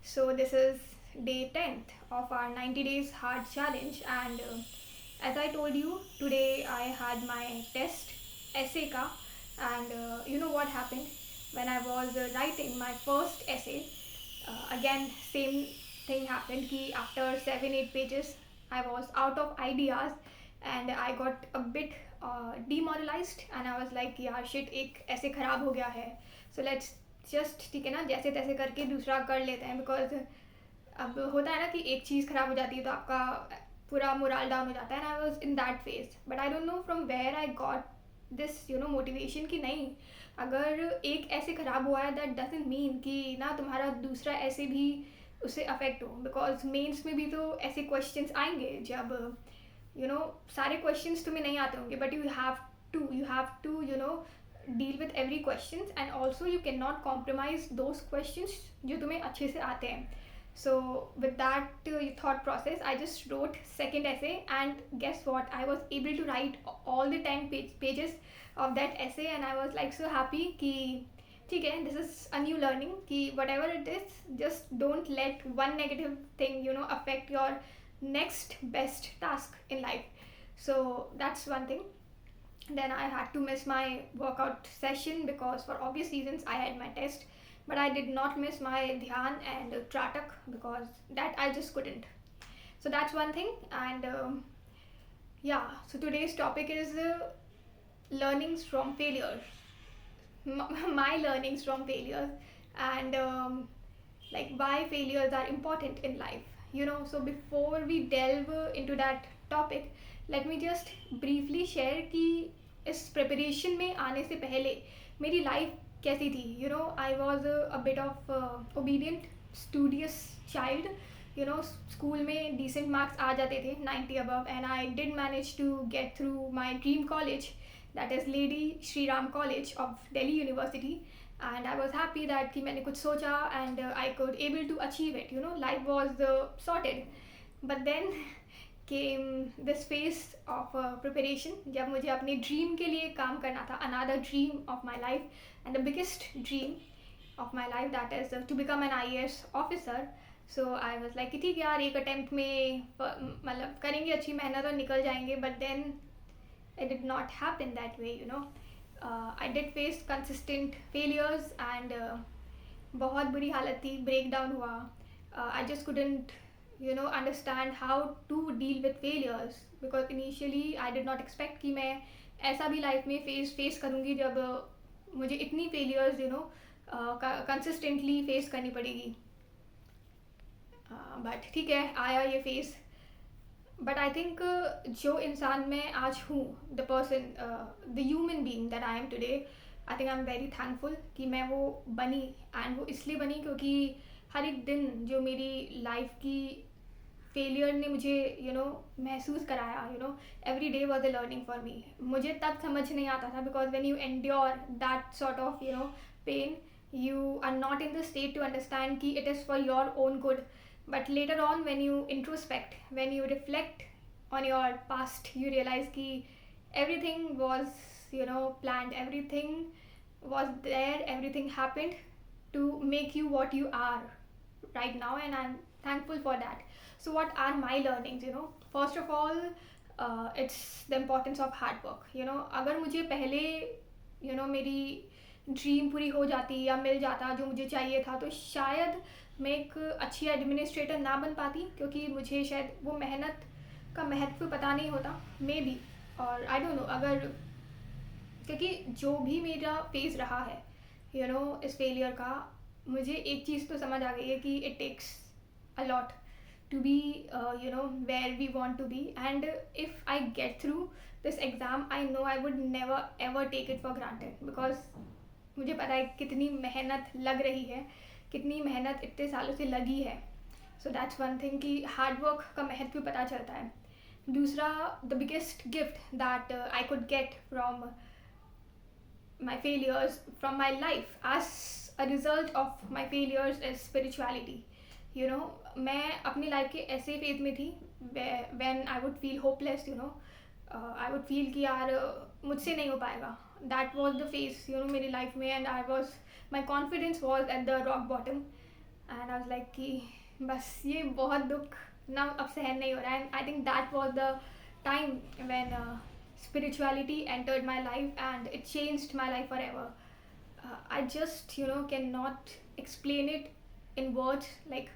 So this is day 10th of our 90 days hard challenge, and as I told you, today I had my test essay ka, and you know what happened when I was writing my first essay. Again, same thing happened कि after 7-8 pages I was out of ideas, and I got a bit demoralized, and I was like यार shit, एक ऐसे ख़राब हो गया है, so let's just ठीक है ना, जैसे तैसे करके दूसरा कर लेते हैं, because अब होता है ना कि एक चीज़ ख़राब हो जाती है तो आपका पूरा मोरल डाउन हो जाता है, and I was in that phase, but I don't know from where I got this motivation कि नहीं, अगर एक ऐसे ख़राब हुआ है दैट डजंट मीन कि ना तुम्हारा दूसरा ऐसे भी उससे अफेक्ट हो, बिकॉज मेंस में भी तो ऐसे क्वेश्चंस आएंगे जब सारे क्वेश्चंस तुम्हें नहीं आते होंगे, but you have to deal with every questions, and also you can not compromise those questions जो तुम्हें अच्छे से आते हैं. So with that thought process, I just wrote second essay, and guess what? I was able to write all the 10 pages of that essay, and I was like so happy कि ठीक है, this is a new learning कि whatever it is, just don't let one negative thing affect your next best task in life. So that's one thing. Then I had to miss my workout session because for obvious reasons I had my test, but I did not miss my dhyan and tratak because that I just couldn't. So that's one thing. And yeah, so today's topic is learnings from failures. My learnings from failures, and like why failures are important in life. So before we delve into that topic, let me just briefly share कि इस preparation में आने से पहले मेरी life कैसी थी. I was a bit of obedient studious child. School में डिसेंट मार्क्स आ जाते थे 90 above, and I did manage to get through my dream college, that is Lady Shri Ram College of Delhi University, and I was happy that कि मैंने कुछ सोचा and I could able to achieve it. Life was sorted. But then came this phase of preparation जब मुझे अपने dream के लिए काम करना था, another dream of my life and the biggest dream of my life, that is to become an IAS officer. So I was like कि ठीक है यार, एक अटेम्प्ट में मतलब करेंगे, अच्छी मेहनत और निकल जाएंगे, but then it did not happen that way. I did face consistent failures, and बहुत बुरी हालत थी, ब्रेक डाउन हुआ. I just couldn't understand how to deal with failures, because initially I did not expect कि मैं ऐसा भी life में फेस करूँगी जब मुझे इतनी फेलियर्स कंसिस्टेंटली फेस करनी पड़ेगी. बट ठीक है, आया ये फेस. बट आई थिंक जो इंसान मैं आज हूँ, the person, the human being that I am today, I think I am very thankful कि मैं वो बनी. एंड वो इसलिए बनी क्योंकि हर एक दिन जो मेरी लाइफ की फेलियर ने मुझे महसूस कराया, every day was a learning for me. मुझे तब समझ नहीं आता था, because when you endure that sort of pain, you are not in the state to understand कि it is for your own good. But later on, when you introspect, when you reflect on your past, you realize कि everything was planned, everything was there, everything happened to make you what you are right now, and I'm thankful for that. So what are my learnings? First of all, it's the importance of hard work. अगर मुझे पहले मेरी dream पूरी हो जाती या मिल जाता जो मुझे चाहिए था, तो शायद मैं एक अच्छी एडमिनिस्ट्रेटर ना बन पाती, क्योंकि मुझे शायद वो मेहनत का महत्व पता नहीं होता, मे बी. और आई डोंट नो, अगर क्योंकि जो भी मेरा फेज रहा है इस फेलियर का, मुझे एक चीज़ तो समझ आ गई है कि it takes a lot to be where we want to be. And if I get through this exam, I know I would never ever take it for granted, because मुझे पता है कितनी मेहनत लग रही है, कितनी मेहनत इतने सालों से लगी है. सो दैट्स वन थिंग कि हार्ड वर्क का महत्व पता चलता है. दूसरा, the biggest gift that I could get from my failures, from my life as a result of my failures, is spirituality. मैं अपनी लाइफ के ऐसे फेज में थी when I would feel hopeless, I would feel कि यार मुझसे नहीं हो पाएगा. That was the phase मेरी लाइफ में, and my confidence was at the rock bottom. And I was like कि बस ये बहुत दुख ना अब सहन नहीं हो रहा है. And I think that was the time when spirituality entered my life and it changed my life forever. I just cannot explain it in words, like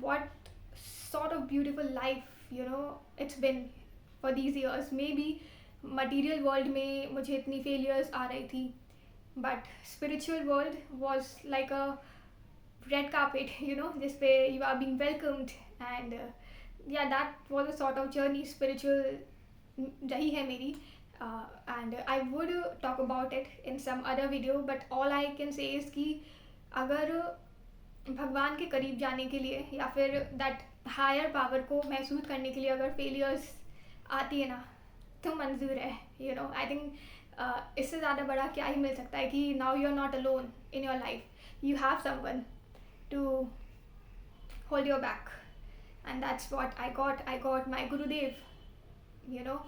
what sort of beautiful life it's been for these years. Maybe material world में मुझे इतनी failures आ रही थी, but spiritual world was like a red carpet, this way you are being welcomed. And yeah, that was a sort of journey spiritual रही है मेरी. And I would talk about it in some other video, but all I can say is कि अगर भगवान के करीब जाने के लिए या फिर दैट हायर पावर को महसूस करने के लिए अगर फेलियर्स आती है ना, तो मंजूर है. आई थिंक इससे ज़्यादा बड़ा क्या ही मिल सकता है कि now you are not alone in your life, you have someone to hold your back. And that's what I got my Gurudev, you know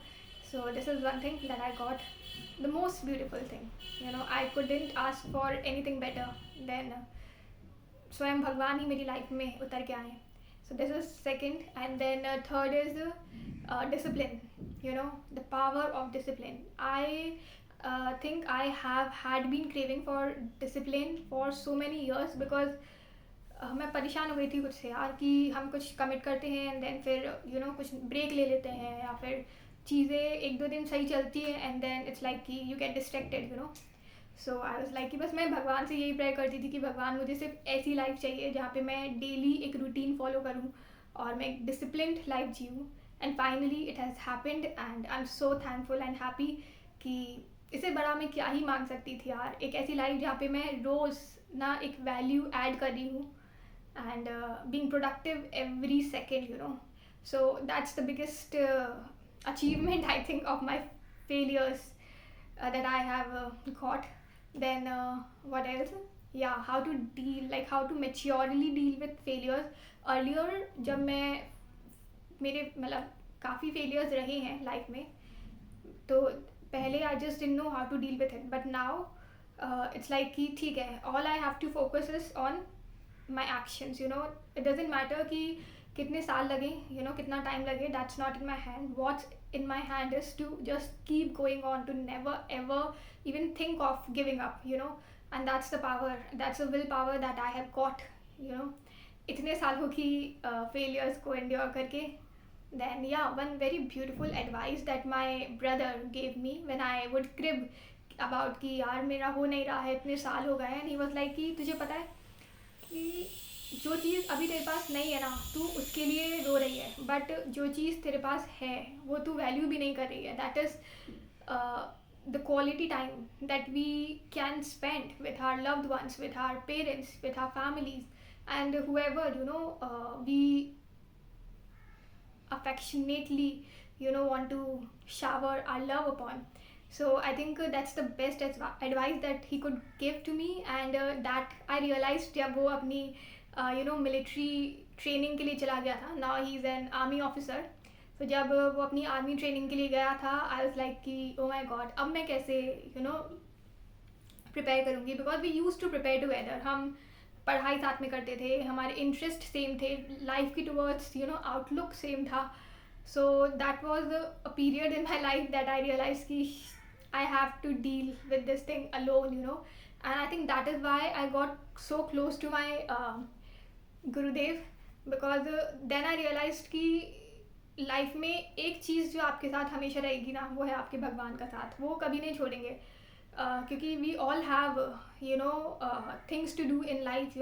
so this is one thing that I got, the most beautiful thing. I couldn't ask for anything better than स्वयं भगवान ही मेरी life में उतर के आए. So this is second. And then third is discipline. The power of discipline. I think I have had been craving for discipline for so many years, because मैं परेशान हो गई थी कुछ से यार, कि हम कुछ कमिट करते हैं एंड देन फिर कुछ ब्रेक ले लेते हैं, या फिर चीज़ें एक दो दिन सही चलती है एंड देन इट्स लाइक कि you get distracted. So I was like कि बस मैं भगवान से यही प्रे करती थी कि भगवान मुझे सिर्फ ऐसी लाइफ चाहिए जहाँ पे मैं डेली एक रूटीन फॉलो करूँ और मैं एक डिसिप्लिन्ड लाइफ जीऊँ. And finally it has happened and I am so thankful and happy कि इससे बड़ा मैं क्या ही मांग सकती थी यार. एक ऐसी लाइफ जहाँ पे मैं रोज़ ना एक वैल्यू ऐड कर रही हूँ and being productive every second. So that's the biggest achievement I think of my failures that I have got. Then what else? Yeah, how to maturely deal with failures. Earlier जब मैं मेरे मतलब काफ़ी failures रहे हैं life में, तो पहले I just didn't know how to deal with it, but now it's like कि ठीक है, all I have to focus is on my actions. It doesn't matter कि कितने साल लगे, कितना टाइम लगे, that's not in my hand. What's in my hand is to just keep going on, to never ever even think of giving up. And that's the power, that's the willpower that I have got, इतने सालों की failures को endure करके. Then yeah, one very beautiful advice that my brother gave me when I would crib about कि यार मेरा हो नहीं रहा है, इतने साल हो गए, and he was like कि तुझे पता है कि जो चीज़ अभी तेरे पास नहीं है ना, तू उसके लिए रो रही है, बट जो चीज़ तेरे पास है वो तू वैल्यू भी नहीं कर रही है. That is the quality time that we can spend with our loved ones, with our parents, with our families, and whoever we affectionately want to shower our love upon. So I think that's the best advice that he could give to me, and that I realized जब वो अपनी military training के लिए चला गया था. Now he is an army officer. So जब वो अपनी army training के लिए गया था, I was like कि oh my god, अब मैं कैसे prepare करूँगी, because we used to prepare together. हम पढ़ाई साथ में करते थे, हमारे इंटरेस्ट सेम थे, लाइफ की टुवर्ड्स आउटलुक सेम था. So that was a period in my life that I realized कि I have to deal with this thing alone. And I think that is why I got so close to my Gurudev, because then I realized कि life में एक चीज़ जो आपके साथ हमेशा रहेगी ना, वो है आपके भगवान का साथ. वो कभी नहीं छोड़ेंगे, क्योंकि we all have things to do in life.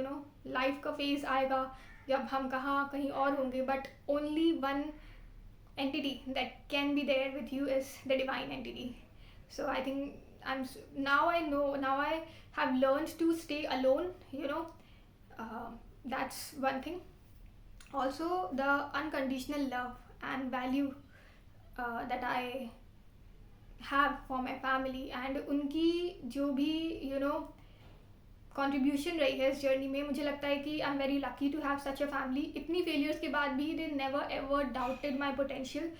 Life का फेज आएगा जब हम कहीं और होंगे, but only one entity that can be there with you is the divine entity. So I think now I have learned to stay alone. That's one thing. Also the unconditional love and value that I have for my family, and उनकी जो भी contribution रही है इस journey में, मुझे लगता है कि I am very lucky to have such a family. इतनी फेलियर्स के बाद भी they never ever doubted my potential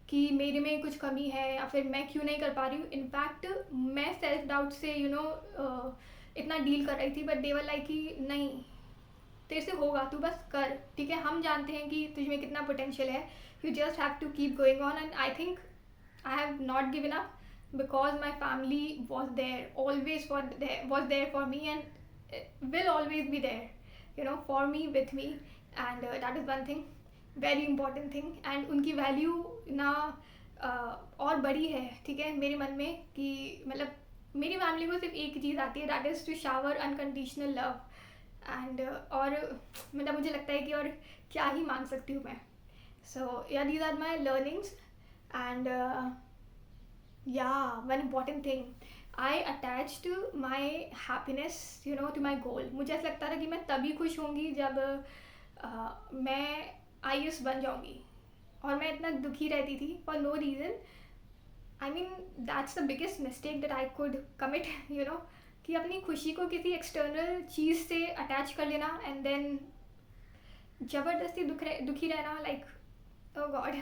कि मेरे में कुछ कमी है या फिर मैं क्यों नहीं कर पा रही हूँ. इनफैक्ट मैं सेल्फ डाउट से इतना डील कर रही थी, बट दे वर लाइक कि नहीं, तेरे से होगा, तू बस कर, ठीक है, हम जानते हैं कि तुझ में कितना पोटेंशियल है, you just have to keep going on. And I think I have not given up because my family was there, always was there for me, and will always be there, for me, with me. And that is one thing, very important thing. And उनकी value ना और बड़ी है, ठीक है, मेरे मन में, कि मतलब मेरी फैमिली को सिर्फ एक ही चीज़ आती है, that is to shower unconditional love. And और मतलब मुझे लगता है कि और क्या ही मांग सकती हूँ मैं. So yeah, these are my learnings. And yeah, one important thing, I attached my happiness, to my goal. मुझे ऐसा लगता था कि मैं तभी खुश होंगी जब मैं IAS बन जाऊंगी, और मैं इतना दुखी रहती थी for no reason. I mean, that's the biggest mistake that I could commit, कि अपनी खुशी को किसी एक्सटर्नल चीज़ से अटैच कर लेना, एंड देन ज़बरदस्ती दुखी रहना, like, oh god.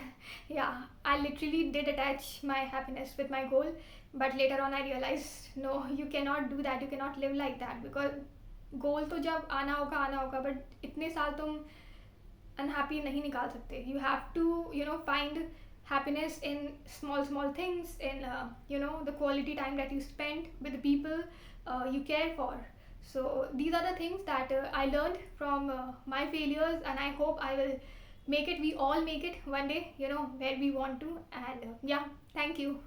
Yeah, I literally did attach my happiness with my goal, but later on I realized, no, you cannot do that, you cannot live like that, because गोल तो जब आना होगा, but इतने साल तुम अनहैप्पी नहीं निकाल सकते. You have to find happiness in small things, in the quality time that you spend with the people you care for. So these are the things that I learned from my failures, and I hope I will make it, we all make it one day, where we want to. And yeah, thank you.